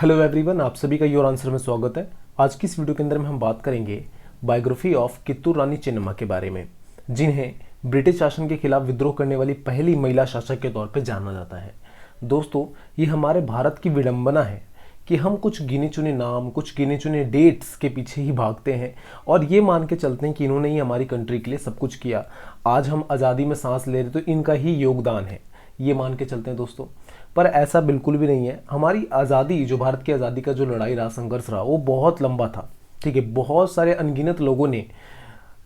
Hello everyone, आप सभी का योर आंसर में स्वागत है। आज की इस वीडियो के अंदर में हम बात करेंगे बायोग्राफी ऑफ कित्तूर रानी चेन्नम्मा के बारे में, जिन्हें ब्रिटिश शासन के खिलाफ विद्रोह करने वाली पहली महिला शासक के तौर पर जाना जाता है। दोस्तों, ये हमारे भारत की विडंबना है कि हम कुछ गिने चुने नाम, कुछ गिने चुने डेट्स के पीछे ही भागते हैं और ये मान के चलते हैं कि इन्होंने ही हमारी कंट्री के लिए सब कुछ किया। आज हम आज़ादी में सांस ले रहे तो इनका ही योगदान है, ये मान के चलते हैं दोस्तों। पर ऐसा बिल्कुल भी नहीं है। हमारी आज़ादी, जो भारत की आज़ादी का जो लड़ाई रहा, संघर्ष रहा, वो बहुत लंबा था। ठीक है, बहुत सारे अनगिनत लोगों ने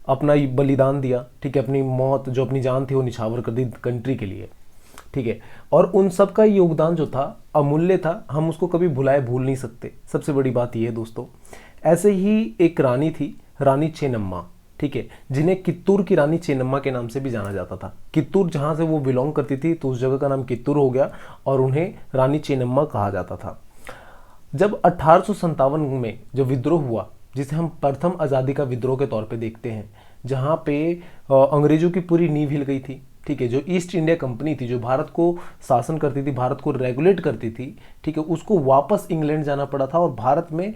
अपना बलिदान दिया। ठीक है, अपनी मौत, जो अपनी जान थी, वो निछावर कर दी कंट्री के लिए। ठीक है, और उन सब का योगदान जो था अमूल्य था, हम उसको कभी भूल नहीं सकते। सबसे बड़ी बात यह है दोस्तों, ऐसे ही एक रानी थी, रानी चेन्नम्मा। ठीक है, जिन्हें कित्तूर की रानी चेन्नम्मा के नाम से भी जाना जाता था। कित्तूर जहाँ से वो बिलोंग करती थी तो उस जगह का नाम कित्तूर हो गया और उन्हें रानी चेन्नम्मा कहा जाता था। जब 1857 में जो विद्रोह हुआ, जिसे हम प्रथम आज़ादी का विद्रोह के तौर पे देखते हैं, जहाँ पे अंग्रेजों की पूरी नींव हिल गई थी। ठीक है, जो ईस्ट इंडिया कंपनी थी, जो भारत को शासन करती थी, भारत को रेगुलेट करती थी, ठीक है, उसको वापस इंग्लैंड जाना पड़ा था और भारत में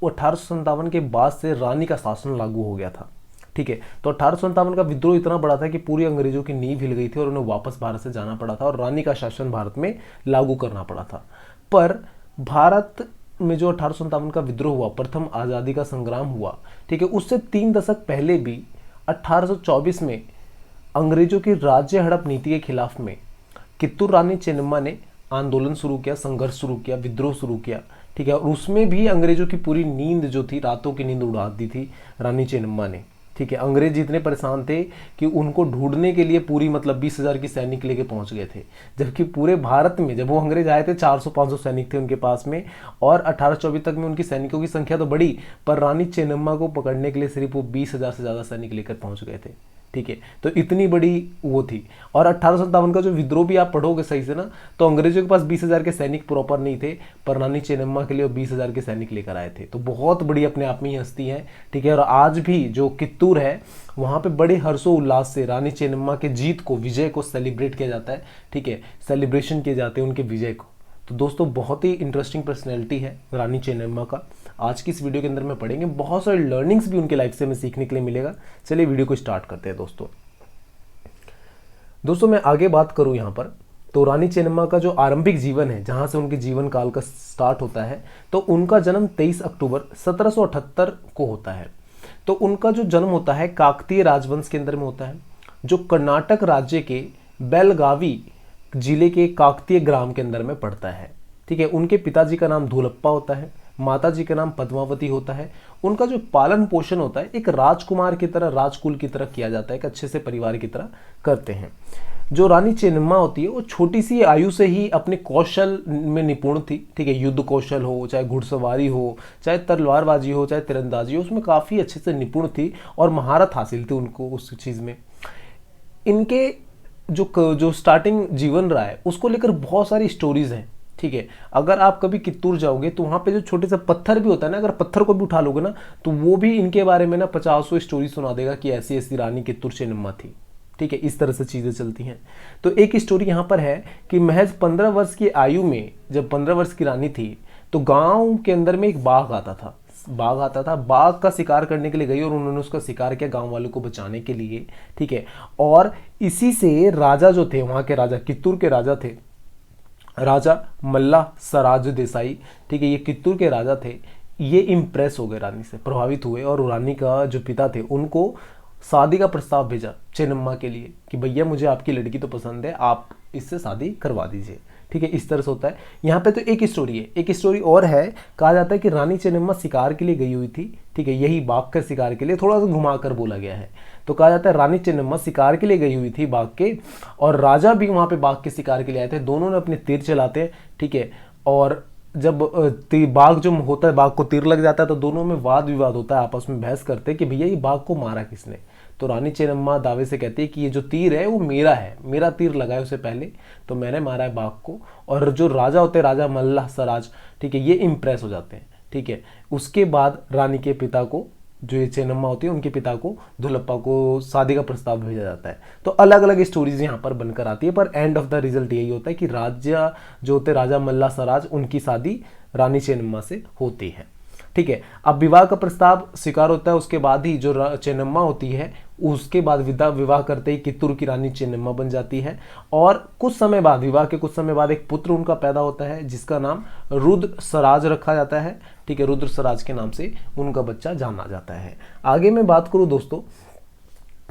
1857 के बाद से रानी का शासन लागू हो गया था। ठीक है, तो 1857 का विद्रोह इतना बड़ा था कि पूरी अंग्रेजों की नींव हिल गई थी और उन्हें वापस भारत से जाना पड़ा था और रानी का शासन भारत में लागू करना पड़ा था। पर भारत में जो 1857 का विद्रोह हुआ, प्रथम आज़ादी का संग्राम हुआ, ठीक है, उससे 3 दशक पहले भी 1824 में अंग्रेजों की राज्य हड़प नीति के खिलाफ में कित्तूर रानी चेन्नम्मा ने आंदोलन शुरू किया, संघर्ष शुरू किया, विद्रोह शुरू किया। ठीक है, और उसमें भी अंग्रेजों की पूरी नींद जो थी, रातों की नींद उड़ा दी थी रानी चेन्नम्मा ने। ठीक है, अंग्रेज इतने परेशान थे कि उनको ढूंढने के लिए पूरी 20,000 की सैनिक लेके पहुंच गए थे, जबकि पूरे भारत में जब वो अंग्रेज आए थे 400-500 सैनिक थे उनके पास में, और 1824 तक में उनकी सैनिकों की संख्या तो बढ़ी, पर रानी चेन्नम्मा को पकड़ने के लिए सिर्फ वो 20,000 से ज़्यादा सैनिक लेकर पहुंच गए थे। ठीक है, तो इतनी बड़ी वो थी। और 1857 का जो विद्रोह भी आप पढ़ोगे सही से ना, तो अंग्रेजों के पास 20,000 के सैनिक प्रॉपर नहीं थे, पर रानी चेन्नम्मा के लिए 20,000 के सैनिक लेकर आए थे। तो बहुत बड़ी अपने आप में ही हस्ती है। ठीक है, और आज भी जो कित्तूर है, वहाँ पे बड़े हर्षोल्लास से रानी चेन्नम्मा के जीत को, विजय को सेलिब्रेट किया जाता है। ठीक है, सेलिब्रेशन किए जाते हैं उनके विजय को। तो दोस्तों, बहुत ही इंटरेस्टिंग पर्सनैलिटी है रानी चेन्नम्मा का। आज की इस वीडियो के अंदर में पढ़ेंगे, बहुत सारे लर्निंग्स भी उनके लाइफ से हमें सीखने के लिए मिलेगा। चलिए वीडियो को स्टार्ट करते हैं दोस्तों मैं आगे बात करूं यहाँ पर, तो रानी चेन्नम्मा का जो आरंभिक जीवन है, जहाँ से उनके जीवन काल का स्टार्ट होता है, तो उनका जन्म 23 अक्टूबर 1778 को होता है। तो उनका जो जन्म होता है काकतीय राजवंश के अंदर में होता है, जो कर्नाटक राज्य के बेलगावी जिले के काकतीय ग्राम के अंदर में पड़ता है। ठीक है, उनके पिताजी का नाम धूलप्पा होता है, माता जी का नाम पद्मावती होता है। उनका जो पालन पोषण होता है एक राजकुमार की तरह, राजकुल की तरह किया जाता है, एक अच्छे से परिवार की तरह करते हैं। जो रानी चेन्नम्मा होती है, वो छोटी सी आयु से ही अपने कौशल में निपुण थी। ठीक है, युद्ध कौशल हो, चाहे घुड़सवारी हो, चाहे तलवारबाजी हो, चाहे तीरंदाजी हो, उसमें काफ़ी अच्छे से निपुण थी और महारत हासिल थी उनको उस चीज़ में। इनके जो स्टार्टिंग जीवन रहा है, उसको लेकर बहुत सारी स्टोरीज हैं। ठीक है, अगर आप कभी कित्तूर जाओगे तो वहाँ पे जो छोटे सा पत्थर भी होता है ना, अगर पत्थर को भी उठा लोगे ना, तो वो भी इनके बारे में ना 50 स्टोरी सुना देगा कि ऐसी ऐसी रानी कित्तूर चेन्नम्मा थी। ठीक है, इस तरह से चीज़ें चलती हैं। तो एक स्टोरी यहाँ पर है कि महज 15 वर्ष की आयु में, जब 15 वर्ष की रानी थी, तो गाँव के अंदर में एक बाघ आता था। बाघ का शिकार करने के लिए गई और उन्होंने उसका शिकार किया गांव वालों को बचाने के लिए। ठीक है, और इसी से राजा जो थे, वहां के राजा, कित्तूर के राजा थे, राजा मल्ला सराज देसाई। ठीक है, ये कित्तूर के राजा थे। ये इम्प्रेस हो गए, रानी से प्रभावित हुए, और रानी का जो पिता थे, उनको शादी का प्रस्ताव भेजा चेन्नम्मा के लिए कि भैया मुझे आपकी लड़की तो पसंद है, आप इससे शादी करवा दीजिए। ठीक है, इस तरह से होता है। यहाँ पे तो एक स्टोरी है, एक स्टोरी और है। कहा जाता है कि रानी चेन्नम्मा शिकार के लिए गई हुई थी। ठीक है, यही बाघ के शिकार के लिए, थोड़ा सा घुमाकर बोला गया है। तो कहा जाता है रानी चेन्नम्मा शिकार के लिए गई हुई थी बाघ के, और राजा भी वहाँ पे बाघ के शिकार के लिए आए थे। दोनों ने अपने तीर चलाते हैं। ठीक है, और जब बाघ जो होता है, बाघ को तीर लग जाता है, तो दोनों में वाद विवाद होता है, आपस में बहस करते हैं कि भैया ये बाघ को मारा किसने। तो रानी चेन्नम्मा दावे से कहती है कि ये जो तीर है वो मेरा है, मेरा तीर लगा है उसे पहले, तो मैंने मारा है बाघ को। और जो राजा होते हैं, राजा मल्ला सराज, ठीक है, ये इम्प्रेस हो जाते हैं। ठीक है, उसके बाद रानी के पिता को जो ये चेन्नम्मा होती है उनके पिता को धुलप्पा को शादी का प्रस्ताव भेजा जाता है। तो अलग अलग स्टोरीज यहाँ पर बनकर आती है, पर एंड ऑफ द रिजल्ट यही होता है कि राज्य जो होते राजा मल्ला सराज उनकी शादी रानी चेन्नम्मा से होती है। ठीक है, अब विवाह का प्रस्ताव स्वीकार होता है, उसके बाद ही जो चेन्नम्मा होती है उसके बाद विवाह करते ही कित्तूर की रानी चेन्नम्मा बन जाती है। और कुछ समय बाद, विवाह के कुछ समय बाद एक पुत्र उनका पैदा होता है जिसका नाम रुद्र सराज रखा जाता है। ठीक है, रुद्र सराज के नाम से उनका बच्चा जाना जाता है। आगे मैं बात करूं दोस्तों,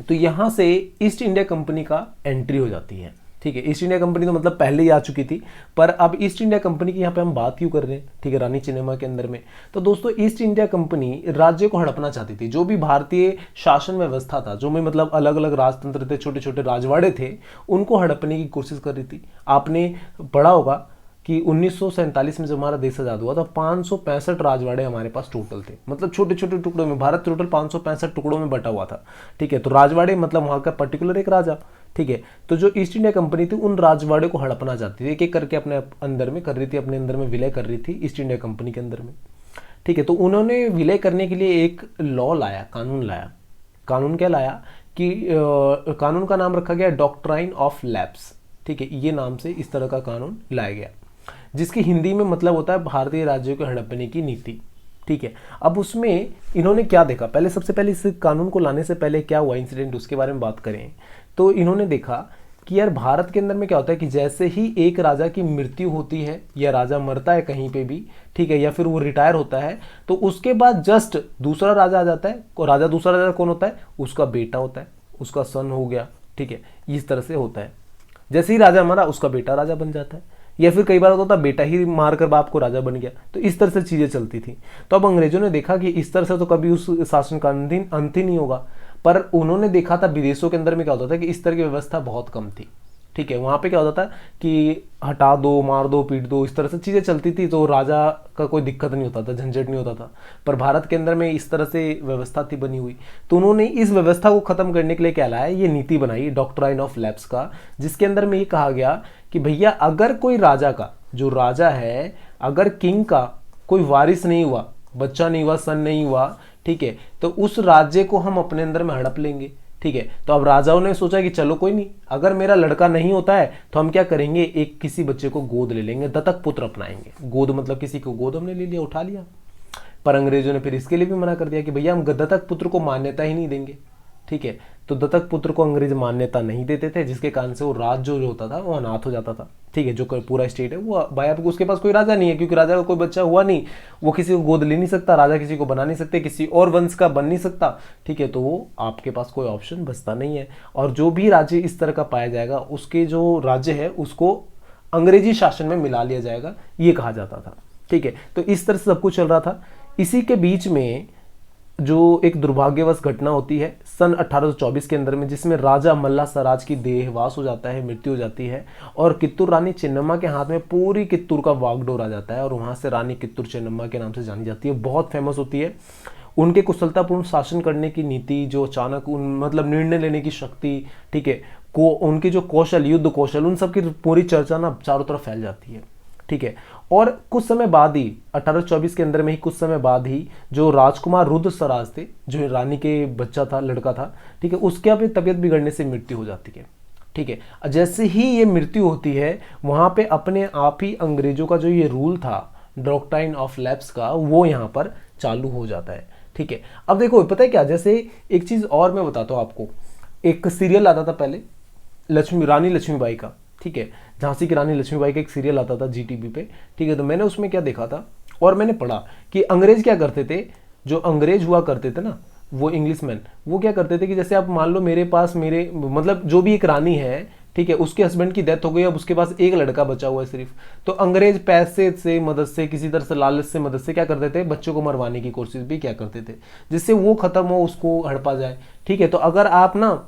तो यहां से ईस्ट इंडिया कंपनी का एंट्री हो जाती है। ठीक है, ईस्ट इंडिया कंपनी तो मतलब पहले ही आ चुकी थी, पर अब ईस्ट इंडिया कंपनी की यहाँ पे हम बात क्यों कर रहे हैं, ठीक है, रानी चेन्नम्मा के अंदर में। तो दोस्तों ईस्ट इंडिया कंपनी राज्य को हड़पना चाहती थी। जो भी भारतीय शासन व्यवस्था था, जो में मतलब अलग अलग राजतंत्र थे, छोटे छोटे राजवाड़े थे, उनको हड़पने की कोशिश कर रही थी। आपने पढ़ा होगा कि 1947 में जब हमारा देश आजाद हुआ तो 565 राजवाड़े हमारे पास टोटल थे, मतलब छोटे छोटे टुकड़ों में। भारत टोटल 565 टुकड़ों में बटा हुआ था। ठीक है, तो राजवाड़े मतलब वहां का पर्टिकुलर एक राजा। ठीक है, तो जो ईस्ट इंडिया कंपनी थी उन राजवाड़े को हड़पना चाहती थी, एक एक करके अपने अंदर में कर रही थी, अपने अंदर में विलय कर रही थी ईस्ट इंडिया कंपनी के अंदर में। ठीक है, तो उन्होंने विलय करने के लिए एक लॉ लाया, कानून लाया। कानून क्या लाया कि कानून का नाम रखा गया डॉक्ट्राइन ऑफ लैप्स। ठीक है, ये नाम से इस तरह का कानून लाया गया, जिसकी हिंदी में मतलब होता है भारतीय राज्यों को हड़पने की नीति। ठीक है, अब उसमें इन्होंने क्या देखा, पहले सबसे पहले इस कानून को लाने से पहले क्या हुआ इंसिडेंट, उसके बारे में बात करें। तो इन्होंने देखा कि यार भारत के अंदर में क्या होता है कि जैसे ही एक राजा की मृत्यु होती है या राजा मरता है कहीं पे भी, ठीक है, या फिर वो रिटायर होता है, तो उसके बाद जस्ट दूसरा राजा आ जाता है। राजा, दूसरा राजा कौन होता है, उसका बेटा होता है, उसका सन हो गया। ठीक है, इस तरह से होता है। जैसे ही राजा मरा उसका बेटा राजा बन जाता है, या फिर कई बार होता था बेटा ही मारकर बाप को राजा बन गया। तो इस तरह से चीजें चलती थी। तो अब अंग्रेजों ने देखा कि इस तरह से तो कभी उस शासन का अंत ही नहीं होगा, पर उन्होंने देखा था विदेशों के अंदर में क्या होता था कि इस तरह की व्यवस्था बहुत कम थी। ठीक है, वहां पे क्या होता था कि हटा दो, मार दो, पीट दो, इस तरह से चीजें चलती थी, तो राजा का कोई दिक्कत नहीं होता था, झंझट नहीं होता था। पर भारत के अंदर में इस तरह से व्यवस्था थी बनी हुई। तो उन्होंने इस व्यवस्था को खत्म करने के लिए क्या लाया, ये नीति बनाई डॉक्ट्राइन ऑफ लैप्स का, जिसके अंदर में ये कहा गया कि भैया अगर कोई राजा का, जो राजा है, अगर किंग का कोई वारिस नहीं हुआ, बच्चा नहीं हुआ, सन नहीं हुआ, ठीक है, तो उस राज्य को हम अपने अंदर में हड़प लेंगे। ठीक है, तो अब राजाओं ने सोचा कि चलो कोई नहीं, अगर मेरा लड़का नहीं होता है तो हम क्या करेंगे, एक किसी बच्चे को गोद ले लेंगे, दत्तक पुत्र अपनाएंगे। गोद मतलब किसी को गोद हमने ले लिया, उठा लिया। पर अंग्रेजों ने फिर इसके लिए भी मना कर दिया कि भैया हम दत्तक पुत्र को मान्यता ही नहीं देंगे। ठीक है, तो दत्तक पुत्र को अंग्रेज मान्यता नहीं देते थे, जिसके कारण से वो राज्य जो होता था वो अनाथ हो जाता था। ठीक है, जो पूरा स्टेट है वो भाई, आपको उसके पास कोई राजा नहीं है, क्योंकि राजा का कोई बच्चा हुआ नहीं, वो किसी को गोद ले नहीं सकता, राजा किसी को बना नहीं सकते, किसी और वंश का बन नहीं सकता। ठीक है, तो वो आपके पास कोई ऑप्शन बचता नहीं है। और जो भी राज्य इस तरह का पाया जाएगा, उसके जो राज्य है उसको अंग्रेजी शासन में मिला लिया जाएगा, ये कहा जाता था। ठीक है, तो इस तरह से सब कुछ चल रहा था। इसी के बीच में जो एक दुर्भाग्यवश घटना होती है सन 1824 के अंदर में, जिसमें राजा मल्ला सराज की देहवास हो जाता है, मृत्यु हो जाती है, और कित्तूर रानी चेन्नम्मा के हाथ में पूरी कित्तूर का वागडोर आ जाता है, और वहां से रानी कित्तूर चेन्नम्मा के नाम से जानी जाती है, बहुत फेमस होती है। उनके कुशलतापूर्ण शासन करने की नीति, जो अचानक मतलब निर्णय लेने की शक्ति, ठीक है, को उनकी जो कौशल, युद्ध कौशल, उन सब की पूरी चर्चा ना चारों तरफ फैल जाती है। ठीक है, और कुछ समय बाद ही 1824 के अंदर में ही कुछ समय बाद ही जो राजकुमार रुद्र सराज थे, जो रानी के बच्चा था, लड़का था, ठीक है, उसके अपनी तबीयत बिगड़ने से मृत्यु हो जाती है। ठीक है, जैसे ही ये मृत्यु होती है, वहां पे अपने आप ही अंग्रेजों का जो ये रूल था डॉक्ट्राइन ऑफ लैप्स का, वो यहाँ पर चालू हो जाता है। ठीक है, अब देखो पता है क्या, जैसे एक चीज और मैं बताता हूँ आपको, एक सीरियल आता था पहले रानी लक्ष्मीबाई का। ठीक है, झांसी की रानी लक्ष्मीबाई का एक सीरियल आता था जीटीवी पे। ठीक है, तो मैंने उसमें क्या देखा था और मैंने पढ़ा कि अंग्रेज क्या करते थे, जो अंग्रेज हुआ करते थे ना, वो इंग्लिशमैन, वो क्या करते थे कि जैसे आप मान लो मेरे पास, मेरे मतलब जो भी एक रानी है, ठीक है, उसके हस्बैंड की डेथ हो गई, अब उसके पास एक लड़का बचा हुआ है सिर्फ, तो अंग्रेज पैसे से मदद से, किसी तरह से लालच से मदद से क्या करते थे, बच्चों को मरवाने की कोशिश भी क्या करते थे, जिससे वो खत्म हो, उसको हड़पा जाए। ठीक है, तो अगर आप ना,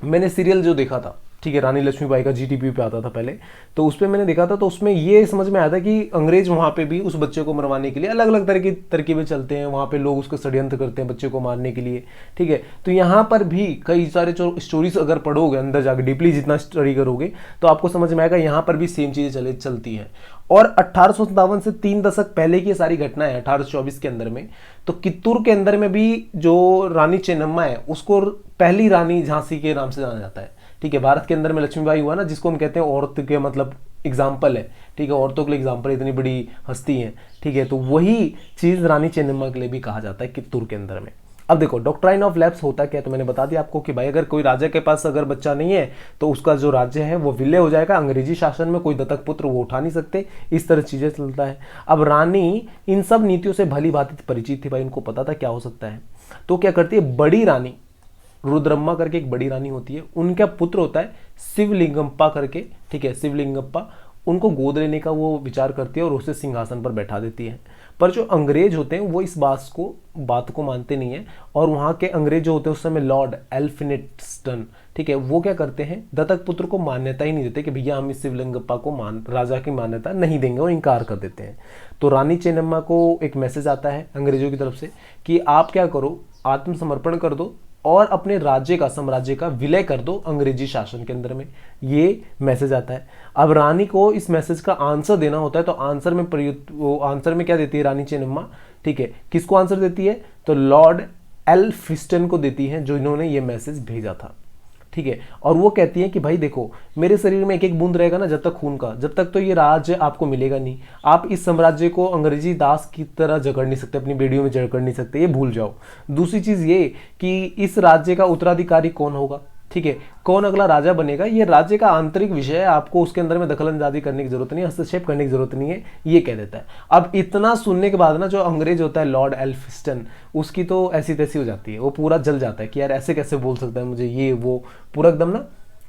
मैंने सीरियल जो देखा था, ठीक है, रानी लक्ष्मीबाई का जीटीवी पे आता था पहले, तो उस पर मैंने देखा था, तो उसमें ये समझ में आया था कि अंग्रेज वहां पे भी उस बच्चे को मरवाने के लिए अलग अलग तरह की तरकीबें चलते हैं, वहां पे लोग उसको षड्यंत्र करते हैं बच्चे को मारने के लिए। ठीक है, तो यहाँ पर भी कई सारे जो स्टोरीज अगर पढ़ोगे अंदर जाकर डीपली जितना स्टडी करोगे, तो आपको समझ में आएगा यहाँ पर भी सेम चीजें चलती हैं। और 1857 से 3 दशक पहले की ये सारी घटना है 1824 के अंदर में। तो कित्तूर के अंदर में भी जो रानी चेन्नम्मा है उसको पहली रानी झांसी के नाम से जाना जाता है। ठीक है, भारत के अंदर में लक्ष्मीबाई हुआ ना, जिसको हम कहते हैं औरत के मतलब एग्जाम्पल है। ठीक है, औरतों के लिए एग्जाम्पल, इतनी बड़ी हस्ती है। ठीक है, तो वही चीज रानी चेन्नम्मा के लिए भी कहा जाता है कित्तूर के अंदर में। अब देखो डॉक्ट्राइन ऑफ लैप्स होता क्या है, तो मैंने बता दिया आपको कि भाई अगर कोई राजा के पास अगर बच्चा नहीं है तो उसका जो राज्य है वो विलय हो जाएगा। अंग्रेजी शासन में कोई दत्तक पुत्र वो उठा नहीं सकते, इस तरह चीजें चलता है। अब रानी इन सब नीतियों से भली भांति परिचित थी भाई, उनको पता था क्या हो सकता है। तो क्या करती है, बड़ी रानी रुद्रम्मा करके एक बड़ी रानी होती है, उनका पुत्र होता है शिवलिंगप्पा करके। ठीक है, शिवलिंगप्पा, उनको गोद लेने का वो विचार करती है और उसे सिंहासन पर बैठा देती है। पर जो अंग्रेज होते हैं वो इस बात को मानते नहीं है, और वहाँ के अंग्रेज जो होते हैं उस समय लॉर्ड एल्फिनेस्टन, ठीक है, वो क्या करते हैं, दत्तक पुत्र को मान्यता ही नहीं देते कि भैया हम इस शिवलिंगप्पा को राजा की मान्यता नहीं देंगे, और इनकार कर देते हैं। तो रानी चेन्नम्मा को एक मैसेज आता है अंग्रेजों की तरफ से कि आप क्या करो, आत्मसमर्पण कर दो और अपने राज्य का, साम्राज्य का विलय कर दो अंग्रेजी शासन के अंदर में, ये मैसेज आता है। अब रानी को इस मैसेज का आंसर देना होता है, तो आंसर में क्या देती है रानी चेन्नम्मा, ठीक है, किसको आंसर देती है, तो लॉर्ड एल्फिस्टन को देती है, जो इन्होंने ये मैसेज भेजा था। ठीक है, और वो कहती है कि भाई देखो, मेरे शरीर में एक एक बूंद रहेगा ना जब तक खून का, जब तक तो ये राज्य आपको मिलेगा नहीं। आप इस साम्राज्य को अंग्रेजी दास की तरह जकड़ नहीं सकते, अपनी बेड़ियों में जकड़ नहीं सकते, ये भूल जाओ। दूसरी चीज ये कि इस राज्य का उत्तराधिकारी कौन होगा, ठीक है, कौन अगला राजा बनेगा, ये राज्य का आंतरिक विषय है, आपको उसके अंदर में दखलंदाजी करने की जरूरत नहीं है, हस्तक्षेप करने की जरूरत नहीं है, ये कह देता है। अब इतना सुनने के बाद ना जो अंग्रेज होता है लॉर्ड एल्फिस्टन, उसकी तो ऐसी तैसी हो जाती है, वो पूरा जल जाता है कि यार ऐसे कैसे बोल सकता है मुझे, ये वो पूरा एकदम ना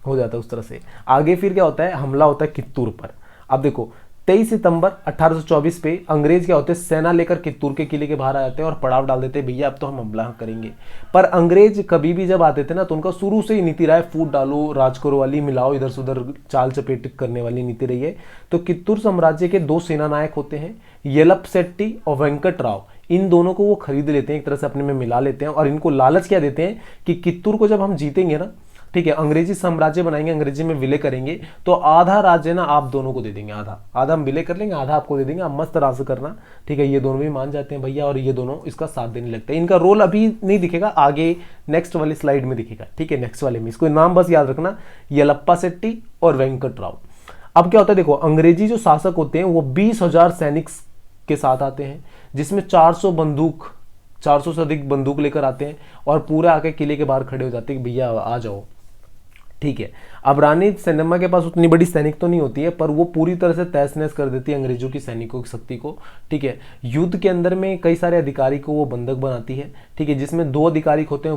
हो जाता है उस तरह से। आगे फिर क्या होता है, हमला होता है कित्तूर पर। अब देखो 23 सितंबर 1824 पे अंग्रेज क्या होते हैं, सेना लेकर कित्तूर के किले के बाहर आ जाते हैं और पड़ाव डाल देते हैं, भैया अब तो हम हमला करेंगे। पर अंग्रेज कभी भी जब आते थे ना तो उनका शुरू से ही नीति रहा है, फूट डालो, राज करो वाली, मिलाओ इधर से उधर, चाल चपेट करने वाली नीति रही है। तो कित्तूर साम्राज्य के दो सेना नायक होते हैं, येलप्पशेट्टी और वेंकटराव, इन दोनों को वो खरीद लेते हैं, एक तरह से अपने में मिला लेते हैं, और इनको लालच क्या देते हैं कि कित्तूर को जब हम जीतेंगे ना, ठीक है, अंग्रेजी साम्राज्य बनाएंगे, अंग्रेजी में विलय करेंगे, तो आधा राज्य ना आप दोनों को दे देंगे, आधा आधा हम विलय कर लेंगे, आधा आपको दे देंगे, आप मस्त राज करना। ठीक है, ये दोनों भी मान जाते हैं भैया, और ये दोनों इसका साथ देने लगते हैं। इनका रोल अभी नहीं दिखेगा, आगे नेक्स्ट वाली स्लाइड में दिखेगा। ठीक है, नेक्स्ट वाले में इसको नाम बस याद रखना, येलप्पा शेट्टी और वेंकटराव। अब क्या होता है, देखो अंग्रेजी जो शासक होते हैं वो 20,000 सैनिक के साथ आते हैं, जिसमें 400 से अधिक बंदूक लेकर आते हैं, और पूरे आके किले के बाहर खड़े हो जाते हैं कि भैया आ जाओ। ठीक है, अब रानी चेन्नम्मा के पास उतनी बड़ी सैनिक तो नहीं होती है, पर वो पूरी तरह से तहस नहस कर देती है अंग्रेजों की सैनिकों की शक्ति को। ठीक है, युद्ध के अंदर में कई सारे अधिकारी को वो बंधक बनाती है। ठीक है, जिसमें 2 अधिकारी होते हैं,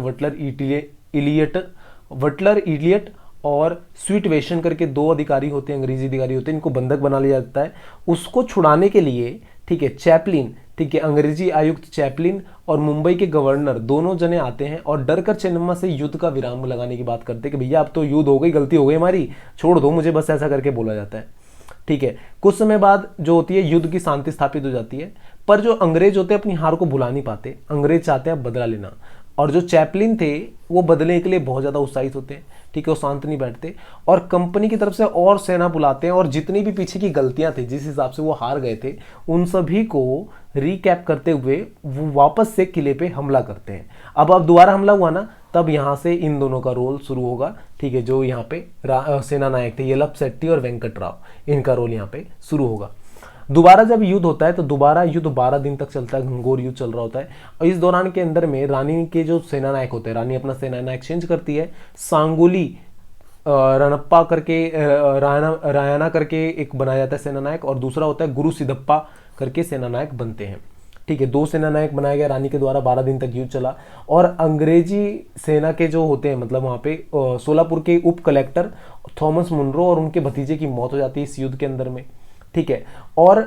वटलर इलियट और स्वीटवेशन करके 2 अधिकारी होते हैं, अंग्रेजी अधिकारी होते हैं, इनको बंधक बना लिया जाता है। उसको छुड़ाने के लिए, ठीक है, चैपलिन, ठीक है, अंग्रेजी आयुक्त चैपलिन और मुंबई के गवर्नर दोनों जने आते हैं और डर कर चेन्नम्मा से युद्ध का विराम लगाने की बात करते हैं कि भैया अब तो युद्ध हो गई, गलती हो गई हमारी, छोड़ दो मुझे, बस ऐसा करके बोला जाता है। ठीक है, कुछ समय बाद जो होती है युद्ध की शांति स्थापित हो जाती है, पर जो अंग्रेज होते हैं अपनी हार को भुला नहीं पाते, अंग्रेज चाहते हैं बदला लेना, और जो चैपलिन थे वो बदलने के लिए बहुत ज़्यादा उत्साहित होते हैं। ठीक है, वो शांत नहीं बैठते और कंपनी की तरफ से और सेना बुलाते हैं, और जितनी भी पीछे की गलतियां थी, जिस हिसाब से वो हार गए थे, उन सभी को रिकैप करते हुए वो वापस से किले पे हमला करते हैं। अब दोबारा हमला हुआ ना, तब यहाँ से इन दोनों का रोल शुरू होगा। ठीक है, जो यहाँ पे सेना नायक थे येलप्पशेट्टी और वेंकटराव, इनका रोल यहाँ पे शुरू होगा। दोबारा जब युद्ध होता है तो दोबारा युद्ध 12 दिन तक चलता है, घनघोर युद्ध चल रहा होता है, और इस दौरान के अंदर में रानी के जो सेना नायक होते हैं, रानी अपना सेना नायक चेंज करती है, सांगोली रणप्पा करके, रायना करके एक बनाया जाता है सेना नायक, और दूसरा होता है गुरु सिद्धप्पा करके सेना नायक बनते हैं। ठीक है, 2 सेना नायक बनाया गया रानी के द्वारा, 12 दिन तक युद्ध चला, और अंग्रेजी सेना के जो होते हैं, मतलब वहाँ पे सोलापुर के उप कलेक्टर थॉमस मुनरो और उनके भतीजे की मौत हो जाती है इस युद्ध के अंदर में। ठीक है, और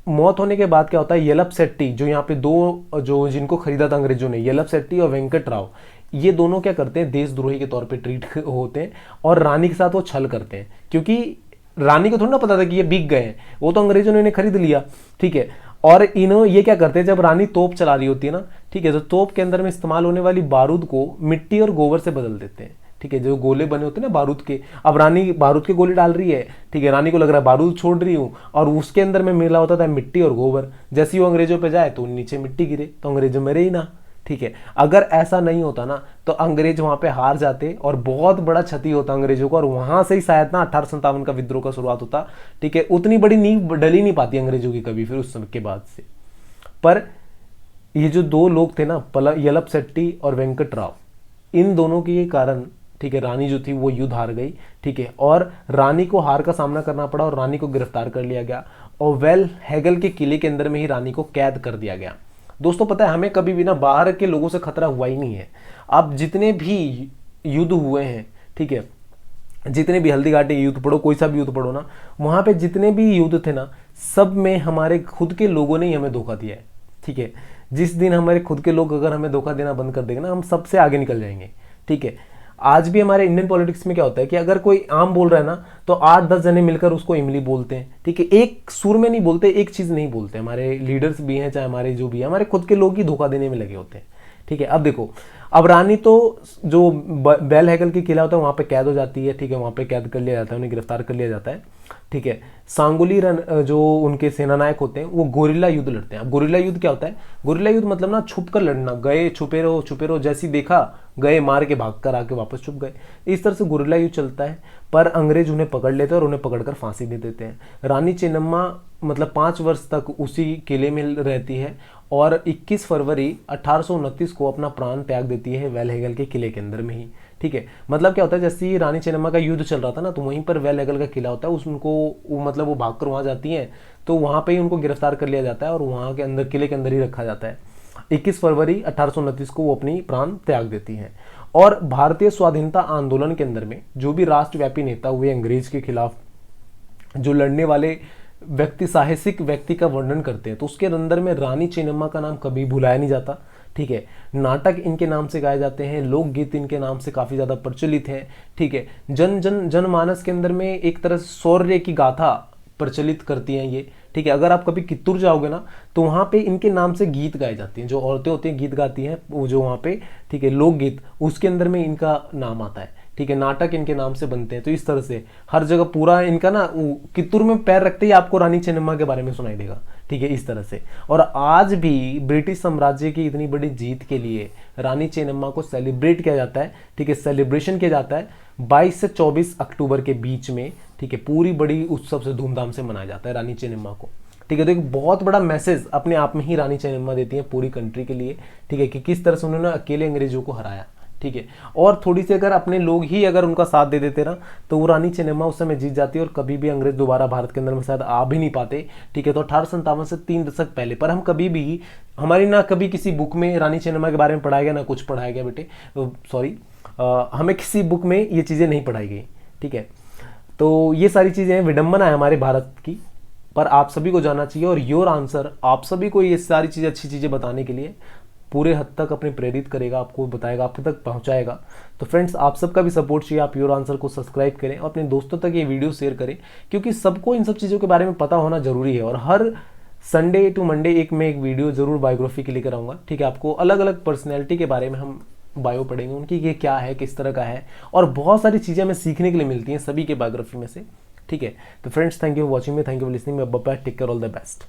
मौत होने के बाद क्या होता है, येलप्पशेट्टी, जो यहाँ पे 2 जो जिनको खरीदा था अंग्रेजों ने, येलप्पशेट्टी और वेंकटराव, ये दोनों क्या करते हैं, देशद्रोही के तौर पे ट्रीट होते हैं, और रानी के साथ वो छल करते हैं, क्योंकि रानी को थोड़ा ना पता था कि ये बिक गए हैं, वो तो अंग्रेजों ने इन्हें खरीद लिया। ठीक है, और ये क्या करते हैं, जब रानी तोप चला रही होती है ना, ठीक है, तो तोप के अंदर में इस्तेमाल होने वाली बारूद को मिट्टी और गोबर से बदल देते हैं। ठीक है, जो गोले बने होते हैं ना बारूद के, अब रानी बारूद के गोले डाल रही है, ठीक है, रानी को लग रहा है बारूद छोड़ रही हूँ, और उसके अंदर में मिला होता था मिट्टी और गोबर, जैसे ही वो अंग्रेजों पे जाए तो नीचे मिट्टी गिरे तो अंग्रेजों मरे ही ना, ठीक है। अगर ऐसा नहीं होता ना तो अंग्रेज वहां पे हार जाते और बहुत बड़ा क्षति होता अंग्रेजों को, और वहां से ही शायद ना 1857 का विद्रोह का शुरुआत होता, ठीक है। उतनी बड़ी नींव डली नहीं पाती अंग्रेजों की कभी फिर उस समय के बाद से। पर ये जो दो लोग थे ना, यलप शेट्टी और वेंकट राव, इन दोनों के कारण, ठीक है, रानी जो थी वो युद्ध हार गई, ठीक है, और रानी को हार का सामना करना पड़ा और रानी को गिरफ्तार कर लिया गया और वेल हैगल के किले के अंदर में ही रानी को कैद कर दिया गया। दोस्तों पता है, हमें कभी भी ना बाहर के लोगों से खतरा हुआ ही नहीं है। अब जितने भी युद्ध हुए हैं, ठीक है, जितने भी हल्दी घाटी युद्ध पढ़ो, कोई सा भी युद्ध पढ़ो ना, वहां पे जितने भी युद्ध थे ना, सब में हमारे खुद के लोगों ने ही हमें धोखा दिया है, ठीक है। जिस दिन हमारे खुद के लोग अगर हमें धोखा देना बंद कर देंगे ना, हम सबसे आगे निकल जाएंगे, ठीक है। आज भी हमारे इंडियन पॉलिटिक्स में क्या होता है कि अगर कोई आम बोल रहा है ना तो 8-10 जने मिलकर उसको इमली बोलते हैं, ठीक है, एक सुर में नहीं बोलते, एक चीज नहीं बोलते। हमारे लीडर्स भी हैं, चाहे हमारे जो भी है, हमारे खुद के लोग ही धोखा देने में लगे होते हैं, ठीक है। अब देखो, अब रानी तो जो बेल हैगल की किला होता है वहां पे कैद हो जाती है, ठीक है, वहां पे कैद कर लिया जाता है, उन्हें गिरफ्तार कर लिया जाता है, ठीक है। सांगोली रन जो उनके सेनानायक होते हैं वो गोरिल्ला युद्ध लड़ते हैं। अब गोरिल्ला युद्ध क्या होता है? गोरिल्ला युद्ध मतलब ना छुप कर लड़ना, गए छुपे रहो, जैसी देखा गए मार के भाग कर आके वापस छुप गए, इस तरह से गोरिल्ला युद्ध चलता है। पर अंग्रेज उन्हें पकड़ लेते हैं और उन्हें पकड़कर फांसी दे देते हैं। रानी चेन्नम्मा मतलब 5 वर्ष तक उसी किले में रहती है और 21 फरवरी 1829 को अपना प्राण त्याग देती है वेलहेगल के किले के अंदर में ही, ठीक है। मतलब क्या होता है, जैसे रानी चेन्नम्मा का युद्ध चल रहा था ना, तो वहीं पर वेलहेगल का किला होता है, उसको मतलब वो भागकर वहां जाती हैं, तो वहां पे ही उनको गिरफ्तार कर लिया जाता है और वहां के अंदर किले के अंदर ही रखा जाता है। 21 फरवरी 1829 को वो अपनी प्राण त्याग देती हैं। और भारतीय स्वाधीनता आंदोलन के अंदर में जो भी राष्ट्रव्यापी नेता हुए अंग्रेज के खिलाफ, जो लड़ने वाले व्यक्ति, साहसिक व्यक्ति का वर्णन करते हैं, तो उसके अंदर में रानी चेन्नम्मा का नाम कभी भुलाया नहीं जाता, ठीक है। नाटक इनके नाम से गाए जाते हैं, लोकगीत इनके नाम से काफी ज्यादा प्रचलित हैं, ठीक है। जनमानस के अंदर में एक तरह से शौर्य की गाथा प्रचलित करती हैं ये, ठीक है। अगर आप कभी कित्तूर जाओगे ना तो वहां पे इनके नाम से गीत गाए जाते हैं, जो औरतें होती हैं गीत गाती हैं, वो जो वहां पे, ठीक है, लोकगीत, उसके अंदर में इनका नाम आता है, ठीक है। नाटक इनके नाम से बनते हैं। तो इस तरह से हर जगह पूरा इनका ना, कित्तूर में पैर रखते ही आपको रानी चेन्नम्मा के बारे में सुनाई देगा, ठीक है, इस तरह से। और आज भी ब्रिटिश साम्राज्य की इतनी बड़ी जीत के लिए रानी चेन्नम्मा को सेलिब्रेट किया जाता है, ठीक है, सेलिब्रेशन किया जाता है 22 से 24 अक्टूबर के बीच में, ठीक है। पूरी बड़ी उत्सव से धूमधाम से मनाया जाता है रानी चेन्नम्मा को, ठीक है। तो एक बहुत बड़ा मैसेज अपने आप में ही रानी चेन्नम्मा देती है पूरी कंट्री के लिए, ठीक है, कि किस तरह से उन्होंने अकेले अंग्रेजों को हराया, ठीक है। और थोड़ी सी अगर अपने लोग ही अगर उनका साथ दे देते ना तो वो रानी चेन्नम्मा उस समय जीत जाती है और कभी भी अंग्रेज दोबारा भारत के अंदर में शायद आ भी नहीं पाते, ठीक है। तो 1857 से 3 दशक पहले, पर हम कभी भी, हमारी ना कभी किसी बुक में रानी चेन्नम्मा के बारे में पढ़ाया गया ना कुछ पढ़ाया गया बेटे, सॉरी, हमें किसी बुक में ये चीजें नहीं पढ़ाई गई, ठीक है। तो ये सारी चीजें विडंबना है हमारे भारत की, पर आप सभी को जानना चाहिए। और योर आंसर आप सभी को ये सारी चीजें, अच्छी चीजें बताने के लिए पूरे हद तक अपने प्रेरित करेगा, आपको बताएगा, आपके तक पहुंचाएगा। तो फ्रेंड्स, आप सबका भी सपोर्ट चाहिए। आप योर आंसर को सब्सक्राइब करें और अपने दोस्तों तक ये वीडियो शेयर करें, क्योंकि सबको इन सब चीज़ों के बारे में पता होना जरूरी है। और हर संडे टू मंडे एक वीडियो जरूर बायोग्राफी के लेकर आऊँगा, ठीक है। आपको अलग अलग पर्सनैलिटी के बारे में हम बायो पढ़ेंगे, उनकी ये क्या है, किस तरह का है, और बहुत सारी चीज़ें हमें सीखने के लिए मिलती हैं सभी के बायोग्राफी में से, ठीक है। तो friends, thank you for watching me, thank you for listening, bye bye, take care, all the best.